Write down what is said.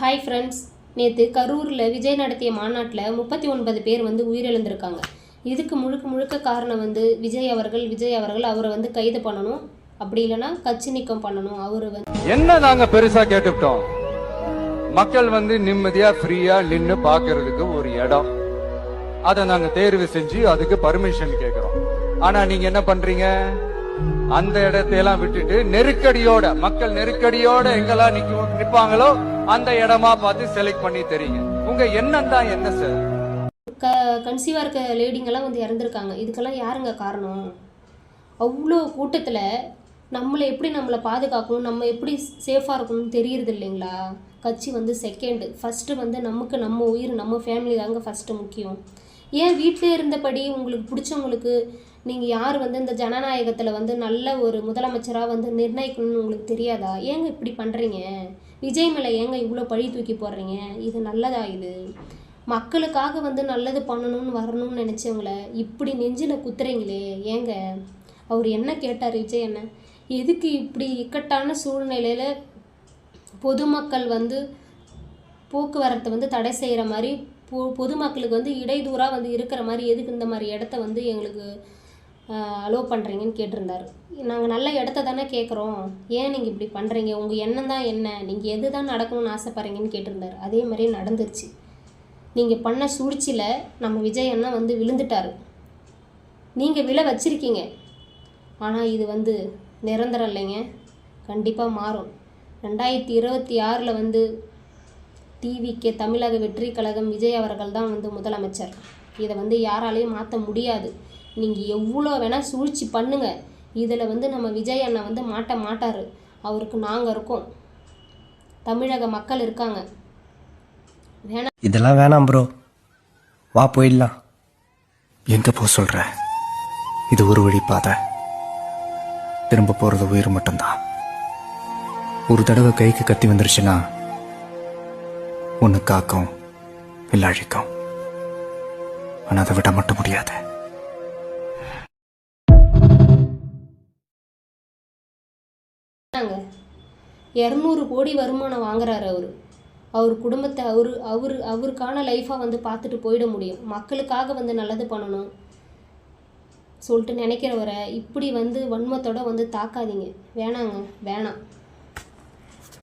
Hi friends, நேற்று கரூரில் விஜய் நடத்திய மாநாட்டில் 39 பேர் உயிரிழந்திருக்காங்க. இதுக்கு முழுக்க காரணம் விஜய் அவர்கள் அவரை கைது பண்ணணும், அப்படி இல்லைன்னா கட்சி நீக்கம் பண்ணணும். அவரு என்ன நாங்க பெருசா கேட்டுட்டோம். மக்கள் நிம்மதியா ஃப்ரீயா நின்னு பாக்குறதுக்கு ஒரு இடம், அதை நாங்க தேர்வு செஞ்சு அதுக்கு பர்மிஷன் கேட்கிறோம். ஆனா நீங்க என்ன பண்றீங்க? அந்த இடத்தையெல்லாம் விட்டுட்டு நெருக்கடியோட, மக்கள் நெருக்கடியோட எங்கெல்லாம் நிப்பாங்களோ அந்த இடமா பார்த்து செலக்ட் பண்ணி தெரியுங்க. உங்க எண்ணம் தான் என்ன சார்? கன்சீவா இருக்க லேடிங்கெல்லாம் இறந்துருக்காங்க. இதுக்கெல்லாம் யாருங்க காரணம்? அவ்வளோ கூட்டத்தில் நம்மளை பாதுகாக்கணும், நம்ம எப்படி சேஃபாக இருக்கணும்னு தெரியுறது இல்லைங்களா? கட்சி செகண்டு, ஃபஸ்ட்டு நமக்கு நம்ம உயிர், நம்ம ஃபேமிலி தாங்க ஃபஸ்ட்டு முக்கியம். ஏன் வீட்டிலே இருந்தபடி உங்களுக்கு பிடிச்சவங்களுக்கு நீங்கள் யார் இந்த ஜனநாயகத்தில் நல்ல ஒரு முதலமைச்சராக நிர்ணயிக்கணும்னு உங்களுக்கு தெரியாதா? ஏங்க இப்படி பண்ணுறீங்க? விஜய் மேலே ஏங்க இவ்வளோ பழி தூக்கி போடுறீங்க? இது நல்லதா? இது மக்களுக்காக நல்லது பண்ணணும்னு வரணும்னு நினச்சவங்கள இப்படி நெஞ்சில் குத்துறீங்களே ஏங்க? அவர் என்ன கேட்டார் விஜய் என்ன? எதுக்கு இப்படி இக்கட்டான சூழ்நிலையில் பொதுமக்கள் போக்குவரத்தை தடை செய்கிற மாதிரி, பொதுமக்களுக்கு இடைதூராக இருக்கிற மாதிரி எதுக்கு இந்த மாதிரி இடத்த எங்களுக்கு அலோவ் பண்ணுறீங்கன்னு கேட்டிருந்தார். நாங்கள் நல்ல இடத்த தானே கேட்குறோம், ஏன் நீங்கள் இப்படி பண்ணுறீங்க? உங்கள் எண்ணம் தான் என்ன? நீங்கள் எது தான் நடக்கணும்னு ஆசைப்பட்றீங்கன்னு கேட்டிருந்தார். அதே மாதிரி நடந்துருச்சு. நீங்கள் பண்ண சூழ்ச்சியில் நம்ம விஜய் அண்ணா விழுந்துட்டார். நீங்கள் விழ வச்சிருக்கீங்க, ஆனால் இது நிரந்தரம் இல்லைங்க, கண்டிப்பாக மாறும். 2026 டிவிக்கு தமிழக வெற்றி கழகம் விஜய் அவர்கள் தான் முதலமைச்சர். இதை யாராலையும் மாற்ற முடியாது. நீங்கள் எவ்வளோ வேணால் சூழ்ச்சி பண்ணுங்கள், இதில் நம்ம விஜய் அண்ணா மாட்ட மாட்டார். அவருக்கு நாங்கள் இருக்கோம், தமிழக மக்கள் இருக்காங்க. வேணாம், இதெல்லாம் வேணாம் ப்ரோ, வா போயிடலாம். எங்கே போக சொல்கிற? இது ஒரு வழி பாதை, திரும்ப போகிறது உயிர் மட்டும்தான். ஒரு தடவை கைக்கு கத்தி வந்துருச்சுன்னா ஒன்று காக்கும் இல்லை அழிக்கும். ஆனால் அதை விட மட்டும் முடியாது. 200 கோடி வருமானம் வாங்குறாரு அவர் குடும்பத்தை அவருக்கான லைஃபாக பார்த்துட்டு போயிட முடியும். மக்களுக்காக நல்லது பண்ணணும் சொல்லிட்டு நினைக்கிறவரை இப்படி வன்மத்தோட தாக்காதீங்க. வேணாங்க, வேணாம்.